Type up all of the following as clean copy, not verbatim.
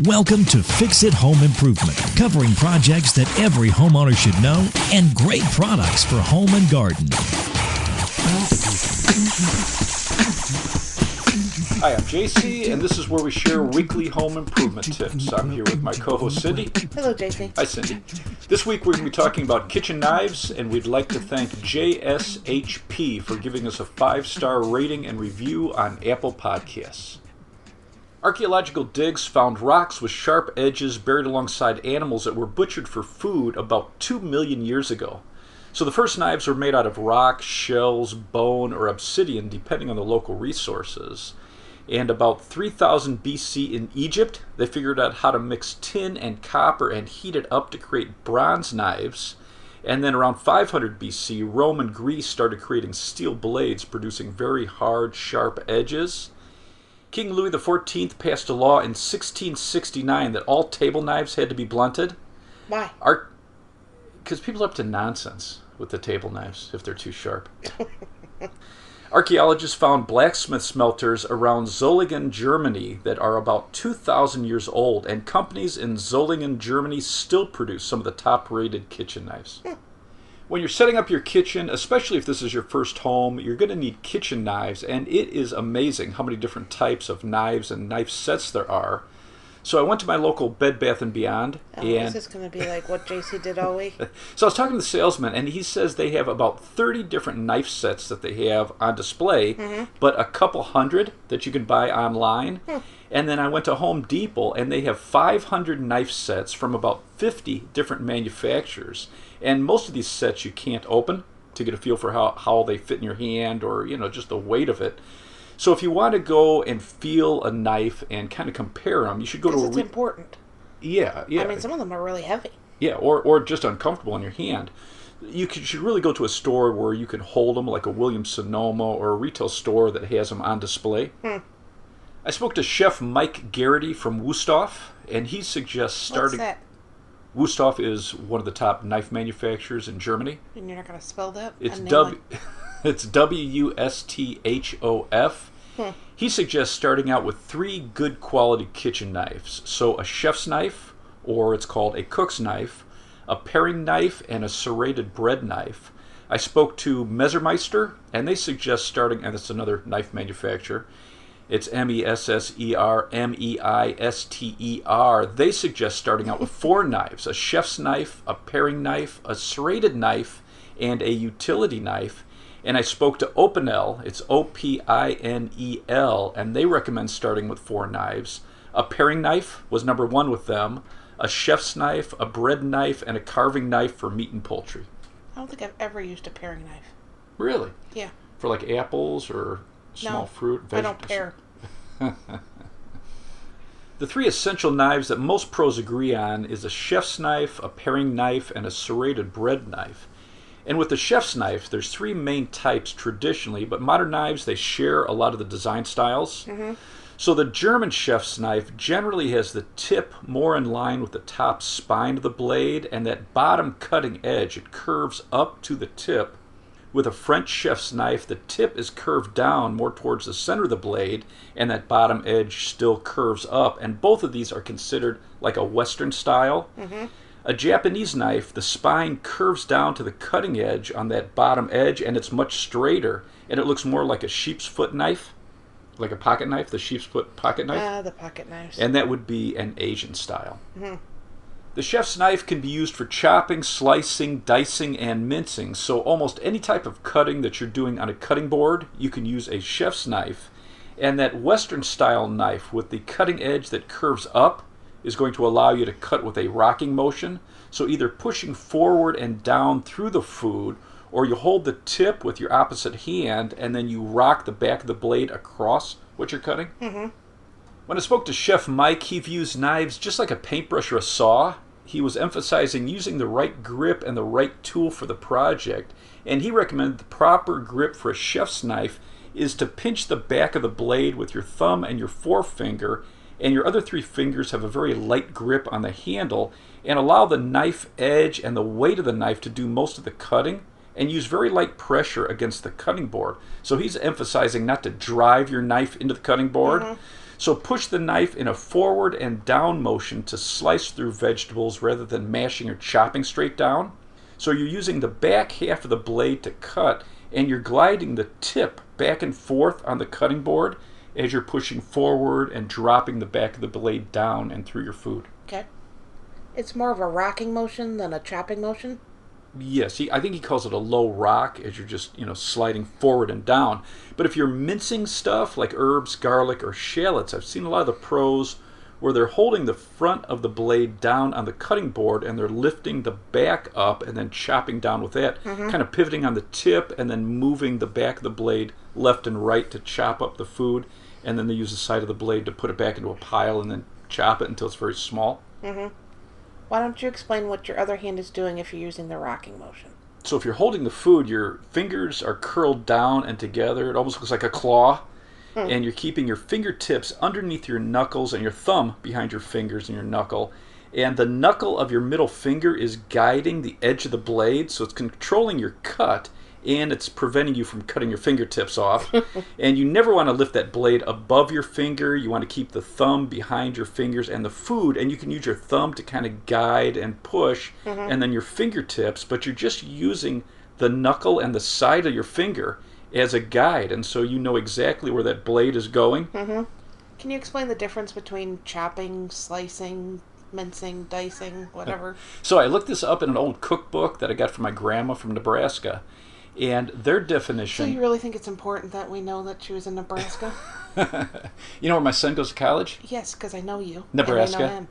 Welcome to Fix It Home Improvement, covering projects that every homeowner should know and great products for home and garden. Hi, I'm JC, and this is where we share weekly home improvement tips. I'm here with my co-host Cindy. Hello, JC. Hi, Cindy. This week we're going to be talking about kitchen knives, and we'd like to thank JSHP for giving us a 5-star rating and review on Apple Podcasts. Archaeological digs found rocks with sharp edges buried alongside animals that were butchered for food about 2 million years ago. So the first knives were made out of rock, shells, bone, or obsidian, depending on the local resources. And about 3000 BC in Egypt, they figured out how to mix tin and copper and heat it up to create bronze knives. And then around 500 BC, Rome and Greece started creating steel blades, producing very hard, sharp edges. King Louis XIV passed a law in 1669 that all table knives had to be blunted. Why? Because people are up to nonsense with the table knives if they're too sharp. Archaeologists found blacksmith smelters around Solingen, Germany that are about 2,000 years old, and companies in Solingen, Germany still produce some of the top-rated kitchen knives. When you're setting up your kitchen, especially if this is your first home, you're going to need kitchen knives, and it is amazing how many different types of knives and knife sets there are. So I went to my local Bed Bath & Beyond. Is this going to be like what JC did all week? So I was talking to the salesman, and he says they have about 30 different knife sets that they have on display, but a couple hundred that you can buy online. And then I went to Home Depot, and they have 500 knife sets from about 50 different manufacturers. And most of these sets you can't open to get a feel for how they fit in your hand or, just the weight of it. So if you want to go and feel a knife and kind of compare them, you should go to It's important. Yeah. I mean, some of them are really heavy. Yeah, or just uncomfortable in your hand. Should really go to a store where you can hold them, like a Williams-Sonoma or a retail store that has them on display. I spoke to Chef Mike Garrity from Wusthof, and he suggests starting... What's that? Wusthof is one of the top knife manufacturers in Germany. And you're not going to spell that? It's It's W-U-S-T-H-O-F. He suggests starting out with 3 good quality kitchen knives. So a chef's knife, or it's called a cook's knife, a paring knife, and a serrated bread knife. I spoke to Messermeister, and they suggest starting, and it's another knife manufacturer, it's M-E-S-S-E-R-M-E-I-S-T-E-R. They suggest starting out with 4 knives, a chef's knife, a paring knife, a serrated knife, and a utility knife. And I spoke to Opinel, it's O-P-I-N-E-L, and they recommend starting with 4 knives. A paring knife was number 1 with them, a chef's knife, a bread knife, and a carving knife for meat and poultry. I don't think I've ever used a paring knife. Really? Yeah. For like apples or small fruit? I don't pare. The 3 essential knives that most pros agree on is a chef's knife, a paring knife, and a serrated bread knife. And with the chef's knife, there's 3 main types traditionally, but modern knives, they share a lot of the design styles. So the German chef's knife generally has the tip more in line with the top spine of the blade, and that bottom cutting edge, it curves up to the tip. With a French chef's knife, the tip is curved down more towards the center of the blade, and that bottom edge still curves up, and both of these are considered like a Western style. A Japanese knife, the spine curves down to the cutting edge on that bottom edge, and it's much straighter, and it looks more like a sheep's foot knife, like a pocket knife, the sheep's foot pocket knife. The pocket knives. And that would be an Asian style. The chef's knife can be used for chopping, slicing, dicing, and mincing, so almost any type of cutting that you're doing on a cutting board, you can use a chef's knife. And that Western style knife with the cutting edge that curves up is going to allow you to cut with a rocking motion, so either pushing forward and down through the food, or you hold the tip with your opposite hand and then you rock the back of the blade across what you're cutting. When I spoke to Chef Mike, he views knives just like a paintbrush or a saw. He was emphasizing using the right grip and the right tool for the project, and he recommended the proper grip for a chef's knife is to pinch the back of the blade with your thumb and your forefinger, and your other 3 fingers have a very light grip on the handle, and allow the knife edge and the weight of the knife to do most of the cutting, and use very light pressure against the cutting board. So he's emphasizing not to drive your knife into the cutting board. So push the knife in a forward and down motion to slice through vegetables rather than mashing or chopping straight down. So you're using the back half of the blade to cut, and you're gliding the tip back and forth on the cutting board as you're pushing forward and dropping the back of the blade down and through your food. Okay. It's more of a rocking motion than a chopping motion? Yes, I think he calls it a low rock as you're just, sliding forward and down. But if you're mincing stuff like herbs, garlic, or shallots, I've seen a lot of the pros where they're holding the front of the blade down on the cutting board and they're lifting the back up and then chopping down with that, kind of pivoting on the tip and then moving the back of the blade left and right to chop up the food, and then they use the side of the blade to put it back into a pile and then chop it until it's very small. Why don't you explain what your other hand is doing if you're using the rocking motion? So if you're holding the food, your fingers are curled down and together. It almost looks like a claw. And you're keeping your fingertips underneath your knuckles and your thumb behind your fingers and your knuckle. And the knuckle of your middle finger is guiding the edge of the blade, so it's controlling your cut, and it's preventing you from cutting your fingertips off. And you never want to lift that blade above your finger. You want to keep the thumb behind your fingers and the food, and you can use your thumb to kind of guide and push, and then your fingertips, but you're just using the knuckle and the side of your finger as a guide, and so you know exactly where that blade is going. Can you explain the difference between chopping, slicing, mincing, dicing, whatever? So I looked this up in an old cookbook that I got from my grandma from Nebraska, and their definition... So you really think it's important that we know that she was in Nebraska? You know where my son goes to college? Yes, because I know you. Nebraska. And I know him.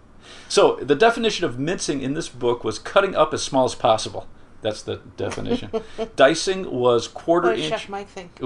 So the definition of mincing in this book was cutting up as small as possible. That's the definition. Dicing was quarter What does inch. Chef Mike think?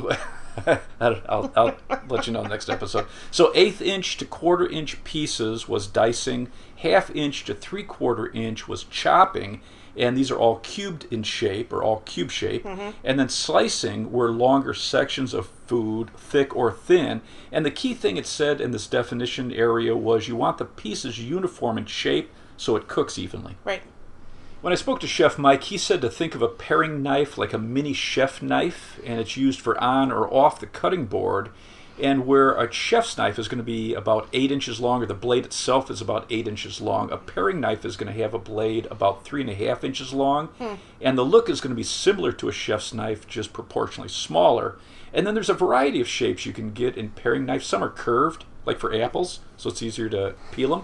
I'll let you know next episode. So 1/8 inch to quarter inch pieces was dicing. 1/2 inch to 3/4 inch was chopping. And these are all cubed in shape, or all cube shape. And then slicing were longer sections of food, thick or thin. And the key thing it said in this definition area was you want the pieces uniform in shape so it cooks evenly. Right. When I spoke to Chef Mike, he said to think of a paring knife like a mini chef knife, and it's used for on or off the cutting board. And where a chef's knife is going to be about 8 inches long, or the blade itself is about 8 inches long, a paring knife is going to have a blade about 3.5 inches long. And the look is going to be similar to a chef's knife, just proportionally smaller. And then there's a variety of shapes you can get in paring knives. Some are curved, like for apples, so it's easier to peel them.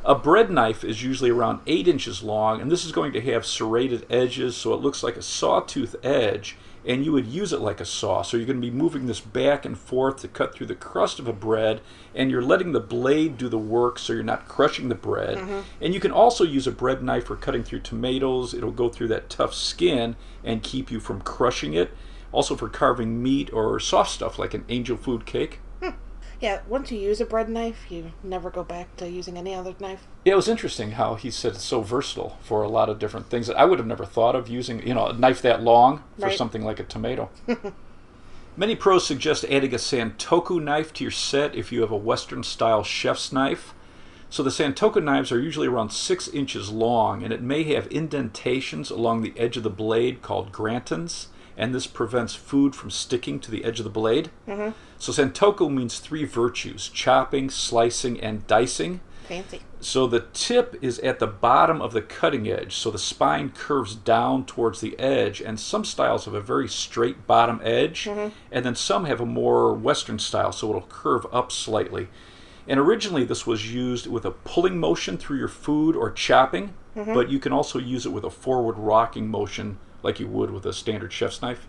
A bread knife is usually around 8 inches long, and this is going to have serrated edges, so it looks like a sawtooth edge, and you would use it like a saw. So you're going to be moving this back and forth to cut through the crust of a bread, and you're letting the blade do the work so you're not crushing the bread. And you can also use a bread knife for cutting through tomatoes. It'll go through that tough skin and keep you from crushing it. Also for carving meat or soft stuff like an angel food cake. Yeah, once you use a bread knife, you never go back to using any other knife. Yeah, it was interesting how he said it's so versatile for a lot of different things that I would have never thought of using, a knife that long for something like a tomato. Many pros suggest adding a Santoku knife to your set if you have a Western-style chef's knife. So the Santoku knives are usually around 6 inches long, and it may have indentations along the edge of the blade called grantons, and this prevents food from sticking to the edge of the blade. So Santoku means 3 virtues: chopping, slicing, and dicing. Fancy. So the tip is at the bottom of the cutting edge, so the spine curves down towards the edge, and some styles have a very straight bottom edge, and then some have a more Western style, so it'll curve up slightly. And originally this was used with a pulling motion through your food or chopping, but you can also use it with a forward rocking motion like you would with a standard chef's knife.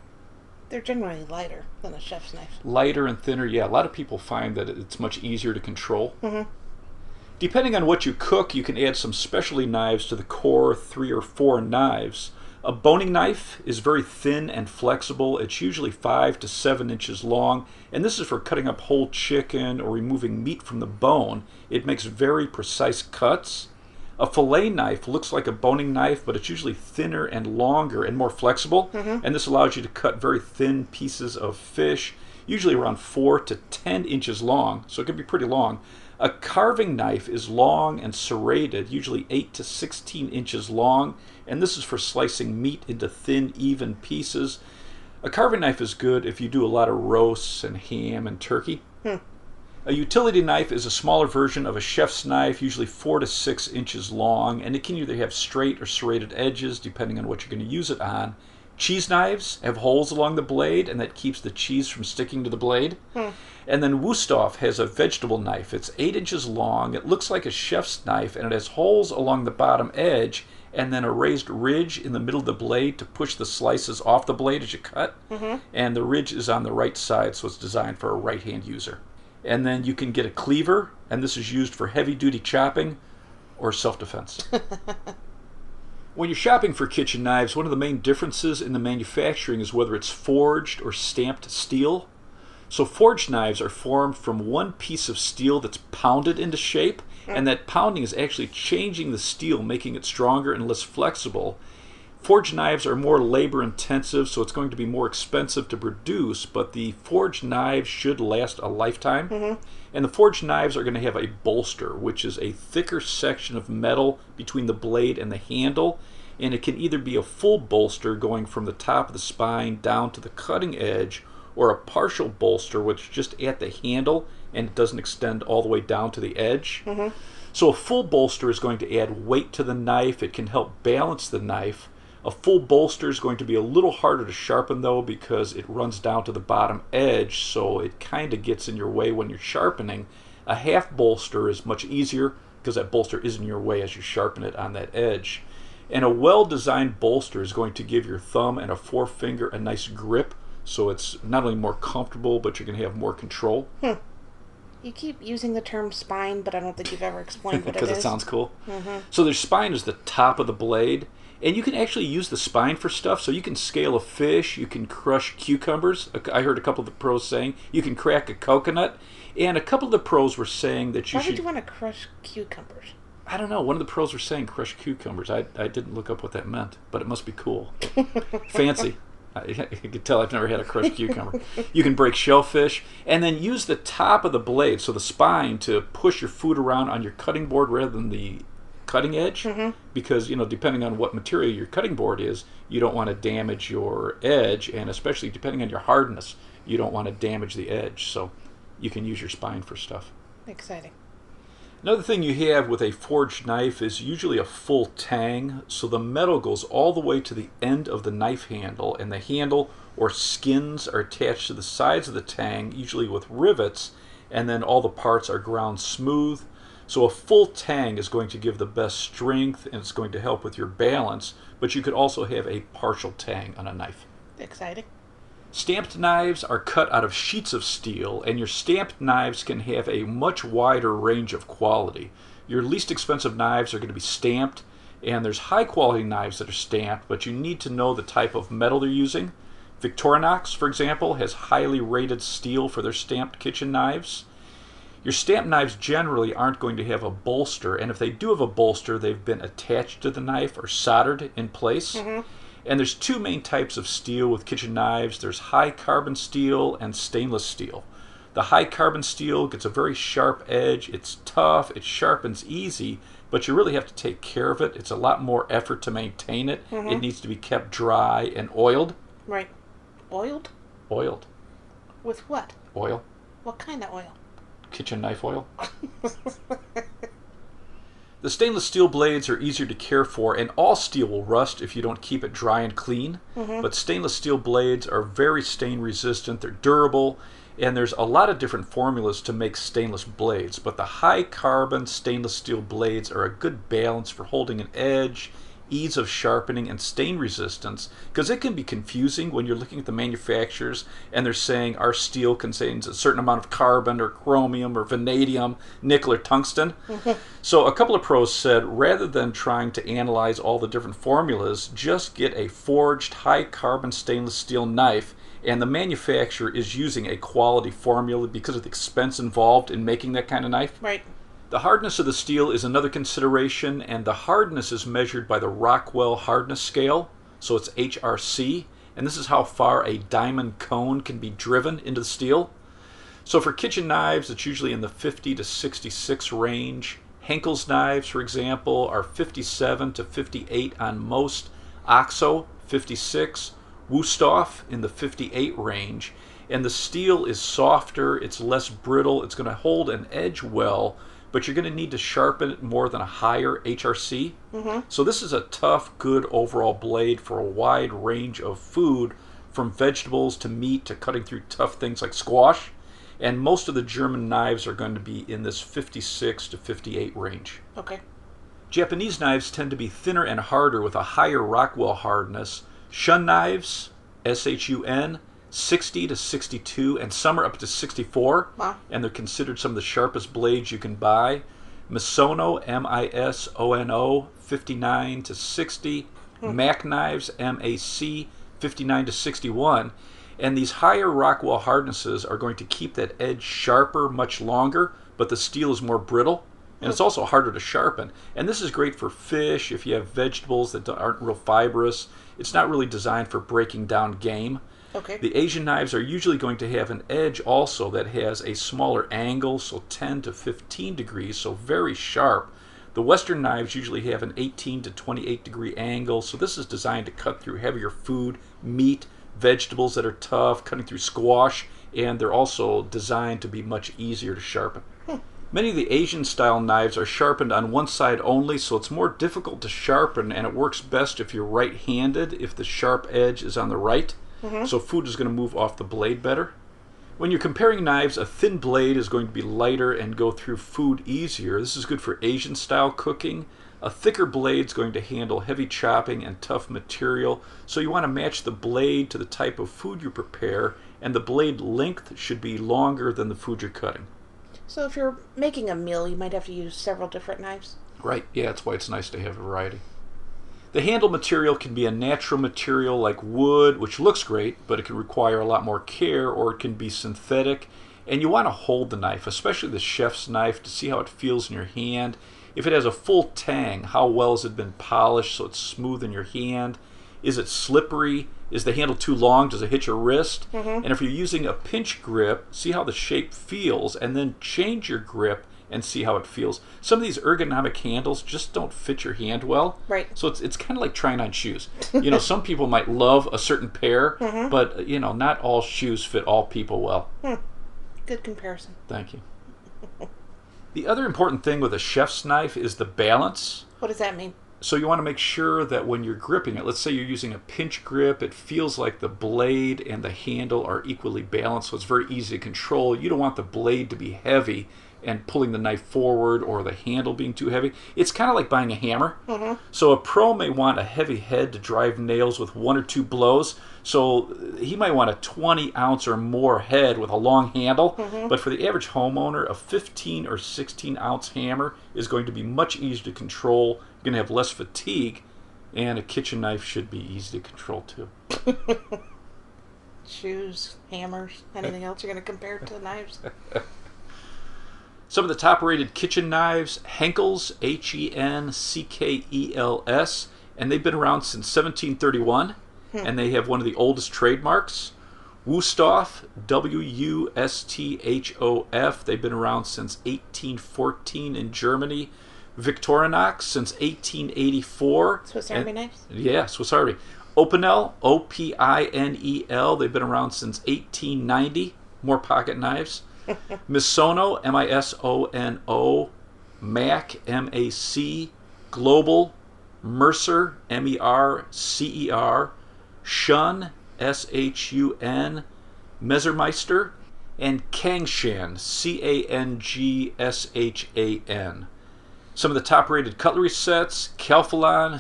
They're generally lighter than a chef's knife. Lighter and thinner, yeah. A lot of people find that it's much easier to control. Depending on what you cook, you can add some specialty knives to the core 3 or 4 knives. A boning knife is very thin and flexible. It's usually 5 to 7 inches long, and this is for cutting up whole chicken or removing meat from the bone. It makes very precise cuts. A fillet knife looks like a boning knife, but it's usually thinner and longer and more flexible, and this allows you to cut very thin pieces of fish, usually around 4 to 10 inches long, so it can be pretty long. A carving knife is long and serrated, usually 8 to 16 inches long, and this is for slicing meat into thin, even pieces. A carving knife is good if you do a lot of roasts and ham and turkey. A utility knife is a smaller version of a chef's knife, usually 4 to 6 inches long, and it can either have straight or serrated edges depending on what you're going to use it on. Cheese knives have holes along the blade, and that keeps the cheese from sticking to the blade. And then Wusthof has a vegetable knife. It's 8 inches long. It looks like a chef's knife, and it has holes along the bottom edge and then a raised ridge in the middle of the blade to push the slices off the blade as you cut. And the ridge is on the right side, so it's designed for a right-hand user. And then you can get a cleaver, and this is used for heavy-duty chopping or self-defense. When you're shopping for kitchen knives, one of the main differences in the manufacturing is whether it's forged or stamped steel. So forged knives are formed from one piece of steel that's pounded into shape, and that pounding is actually changing the steel, making it stronger and less flexible. Forged knives are more labor intensive, so it's going to be more expensive to produce, but the forged knives should last a lifetime. And the forged knives are going to have a bolster, which is a thicker section of metal between the blade and the handle, and it can either be a full bolster going from the top of the spine down to the cutting edge, or a partial bolster which is just at the handle and it doesn't extend all the way down to the edge. So a full bolster is going to add weight to the knife. It can help balance the knife. A full bolster is going to be a little harder to sharpen though, because it runs down to the bottom edge, so it kind of gets in your way when you're sharpening. A half bolster is much easier because that bolster is in your way as you sharpen it on that edge. And a well-designed bolster is going to give your thumb and a forefinger a nice grip, so it's not only more comfortable, but you're going to have more control. You keep using the term spine, but I don't think you've ever explained what it is. Because it sounds cool. So their spine is the top of the blade, and you can actually use the spine for stuff. So you can scale a fish, you can crush cucumbers. I heard a couple of the pros saying you can crack a coconut, and a couple of the pros were saying that you should... Why would you want to crush cucumbers? I don't know. One of the pros were saying crush cucumbers. I didn't look up what that meant, but it must be cool. Fancy. You can tell I've never had a crushed cucumber. You can break shellfish, and then use the top of the blade, so the spine, to push your food around on your cutting board rather than the cutting edge, because, you know, depending on what material your cutting board is, you don't want to damage your edge, and especially depending on your hardness, you don't want to damage the edge, so you can use your spine for stuff. Exciting. Another thing you have with a forged knife is usually a full tang, so the metal goes all the way to the end of the knife handle, and the handle or skins are attached to the sides of the tang, usually with rivets, and then all the parts are ground smooth. So a full tang is going to give the best strength, and it's going to help with your balance, but you could also have a partial tang on a knife. Exciting. Stamped knives are cut out of sheets of steel, and your stamped knives can have a much wider range of quality. Your least expensive knives are going to be stamped, and there's high quality knives that are stamped, but you need to know the type of metal they're using. Victorinox, for example, has highly rated steel for their stamped kitchen knives. Your stamped knives generally aren't going to have a bolster, and if they do have a bolster, they've been attached to the knife or soldered in place. And there's two main types of steel with kitchen knives. There's high carbon steel and stainless steel. The high carbon steel gets a very sharp edge. It's tough, it sharpens easy, but you really have to take care of it. It's a lot more effort to maintain it. It needs to be kept dry and oiled. Right. Oiled? Oiled. With what? Oil. What kind of oil? Kitchen knife oil. The stainless steel blades are easier to care for, and all steel will rust if you don't keep it dry and clean. But stainless steel blades are very stain resistant, they're durable, and there's a lot of different formulas to make stainless blades. But the high carbon stainless steel blades are a good balance for holding an edge, ease of sharpening, and stain resistance, because it can be confusing when you're looking at the manufacturers and they're saying our steel contains a certain amount of carbon or chromium or vanadium, nickel or tungsten. So a couple of pros said, rather than trying to analyze all the different formulas, just get a forged high carbon stainless steel knife, and the manufacturer is using a quality formula because of the expense involved in making that kind of knife. Right. The hardness of the steel is another consideration, and the hardness is measured by the Rockwell hardness scale, so it's HRC, and this is how far a diamond cone can be driven into the steel. So for kitchen knives, it's usually in the 50 to 66 range. Henkel's knives, for example, are 57 to 58 on most. OXO, 56. Wusthof in the 58 range. And the steel is softer, it's less brittle, it's going to hold an edge well, but you're going to need to sharpen it more than a higher HRC. So this is a tough, good overall blade for a wide range of food, from vegetables to meat to cutting through tough things like squash. And most of the German knives are going to be in this 56 to 58 range. Okay. Japanese knives tend to be thinner and harder with a higher Rockwell hardness. Shun knives, SHUN, 60 to 62, and some are up to 64. Wow. And they're considered some of the sharpest blades you can buy. Misono, MISONO, 59 to 60. Mac knives, MAC, 59 to 61. And these higher Rockwell hardnesses are going to keep that edge sharper much longer, but the steel is more brittle. And it's also harder to sharpen. And this is great for fish, if you have vegetables that aren't real fibrous. It's not really designed for breaking down game. Okay. The Asian knives are usually going to have an edge also that has a smaller angle, so 10 to 15 degrees, so very sharp. The Western knives usually have an 18 to 28 degree angle, so this is designed to cut through heavier food, meat, vegetables that are tough, cutting through squash, and they're also designed to be much easier to sharpen. Many of the Asian style knives are sharpened on one side only, so it's more difficult to sharpen, and it works best if you're right-handed, if the sharp edge is on the right. So food is going to move off the blade better. When you're comparing knives, a thin blade is going to be lighter and go through food easier. This is good for Asian style cooking. A thicker blade is going to handle heavy chopping and tough material, so you want to match the blade to the type of food you prepare, and the blade length should be longer than the food you're cutting. So if you're making a meal, you might have to use several different knives? Right, yeah, that's why it's nice to have variety. The handle material can be a natural material like wood, which looks great, but it can require a lot more care, or it can be synthetic. And you want to hold the knife, especially the chef's knife, to see how it feels in your hand. If it has a full tang, how well has it been polished so it's smooth in your hand? Is it slippery? Is the handle too long? Does it hit your wrist? And if you're using a pinch grip, see how the shape feels, and then change your grip and see how it feels. Some of these ergonomic handles just don't fit your hand well. Right. So it's kind of like trying on shoes. Some people might love a certain pair, but not all shoes fit all people well. Good comparison. Thank you. The other important thing with a chef's knife is the balance. What does that mean? So you want to make sure that when you're gripping it, let's say you're using a pinch grip, it feels like the blade and the handle are equally balanced, so it's very easy to control. You don't want the blade to be heavy and pulling the knife forward, or the handle being too heavy. It's kind of like buying a hammer. So a pro may want a heavy head to drive nails with 1 or 2 blows. So he might want a 20-ounce or more head with a long handle. But for the average homeowner, a 15 or 16-ounce hammer is going to be much easier to control. You're going to have less fatigue, and a kitchen knife should be easy to control too. Shoes, hammers, anything else you're going to compare to knives? Some of the top-rated kitchen knives, Henckels, Henckels, and they've been around since 1731, and they have one of the oldest trademarks. Wusthof, Wusthof, they've been around since 1814 in Germany. Victorinox since 1884. Swiss Army knives? Yeah, Swiss Army. Opinel, Opinel, they've been around since 1890. More pocket knives. Misono, Misono, Mac, Mac, Global, Mercer, Mercer, Shun, Shun, Messermeister, and Kangshan, Kangshan. Some of the top-rated cutlery sets, Calphalon,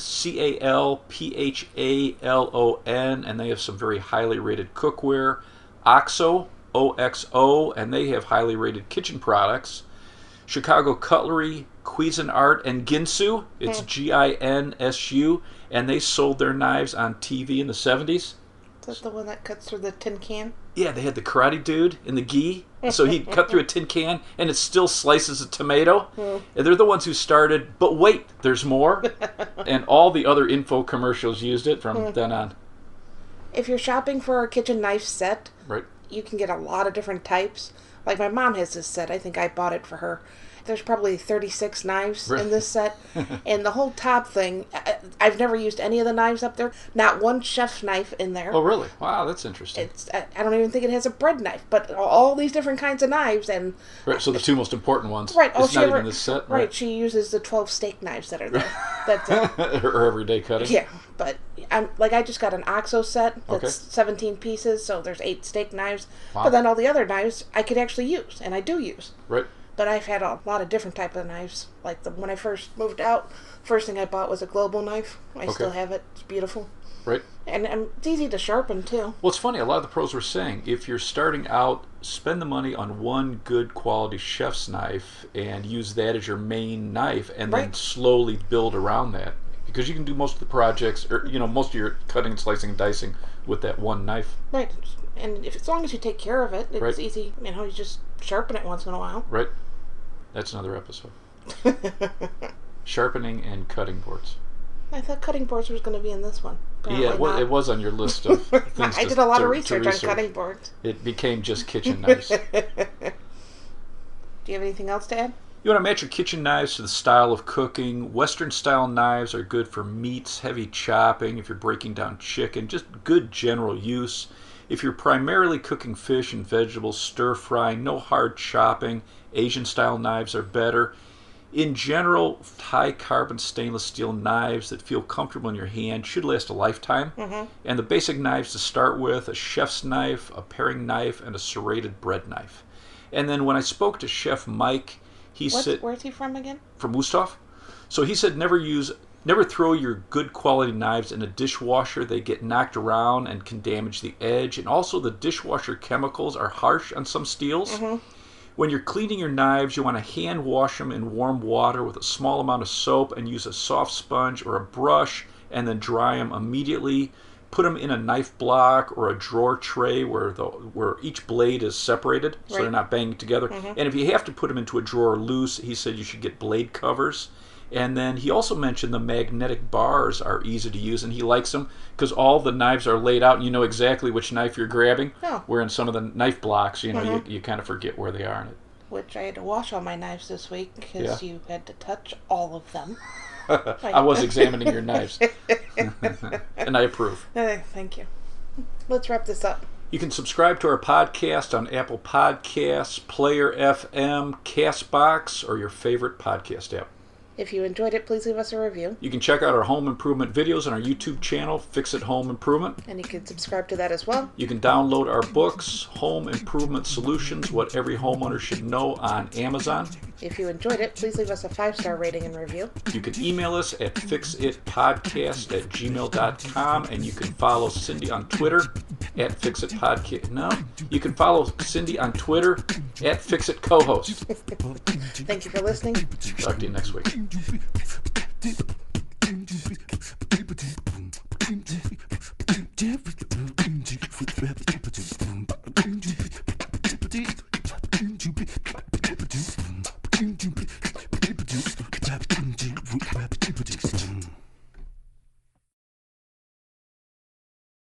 Calphalon, and they have some very highly rated cookware. OXO, OXO, and they have highly rated kitchen products. Chicago Cutlery, Cuisinart, and Ginsu, it's Ginsu, and they sold their knives on TV in the 70s. Is that the one that cuts through the tin can? Yeah, they had the karate dude in the gi, so he'd cut through a tin can, and it still slices a tomato. And they're the ones who started, but wait, there's more. And all the other info commercials used it from then on. If you're shopping for a kitchen knife set, Right. you can get a lot of different types. Like my mom has this set. I think I bought it for her. there's probably 36 knives Right. in this set. And the whole top thing, I've never used any of the knives up there. Not one chef's knife in there. Oh, really? Wow, that's interesting. I don't even think it has a bread knife, but all these different kinds of knives. And Right, so the two most important ones. right, It's not even this set, right? She uses the 12 steak knives that are there. That's it. Her everyday cutting. Yeah, but I just got an OXO set that's Okay. 17 pieces, so there's 8 steak knives. Wow. But then all the other knives I could actually use, and I do use. Right. But I've had a lot of different type of knives. Like when I first moved out, first thing I bought was a global knife. I still have it. It's beautiful. Right. And it's easy to sharpen, too. Well, it's funny. A lot of the pros were saying if you're starting out, spend the money on one good quality chef's knife and use that as your main knife, and then Right. slowly build around that. Because you can do most of the projects, or most of your cutting and slicing and dicing with that one knife. Right. And as long as you take care of it, it's Right. easy. You just sharpen it once in a while. Right. That's another episode. Sharpening and cutting boards. I thought cutting boards was going to be in this one. Yeah, Apparently it was on your list of things. I did a lot of research on cutting boards. It became just kitchen knives. Do you have anything else to add? You want to match your kitchen knives to the style of cooking. Western style knives are good for meats, heavy chopping, if you're breaking down chicken, just good general use. If you're primarily cooking fish and vegetables, stir frying, no hard chopping, Asian style knives are better. In general, high carbon stainless steel knives that feel comfortable in your hand should last a lifetime. Mm-hmm. And the basic knives to start with, a chef's knife, a paring knife, and a serrated bread knife. And then when I spoke to Chef Mike, he said... Where's he from again? From Wusthof. So he said never throw your good quality knives in a dishwasher. They get knocked around and can damage the edge. And also the dishwasher chemicals are harsh on some steels. Mm-hmm. When you're cleaning your knives, you want to hand wash them in warm water with a small amount of soap and use a soft sponge or a brush and then dry them immediately. Put them in a knife block or a drawer tray where each blade is separated so they're not banging together. Mm-hmm. And if you have to put them into a drawer loose, he said you should get blade covers. And then he also mentioned the magnetic bars are easy to use, and he likes them because all the knives are laid out and you know exactly which knife you're grabbing. Oh. Where in some of the knife blocks, you kind of forget where they are in it. Which I had to wash all my knives this week because you had to touch all of them. I was examining your knives. And I approve. Thank you. Let's wrap this up. You can subscribe to our podcast on Apple Podcasts, Player FM, CastBox, or your favorite podcast app. If you enjoyed it, please leave us a review. You can check out our home improvement videos on our YouTube channel, Fix It Home Improvement. And you can subscribe to that as well. You can download our books, Home Improvement Solutions, What Every Homeowner Should Know, on Amazon. If you enjoyed it, please leave us a 5-star rating and review. You can email us at fixitpodcast@gmail.com, and you can follow Cindy on Twitter at fixitpodcast. No, you can follow Cindy on Twitter at fixitcohost. Thank you for listening. Talk to you next week.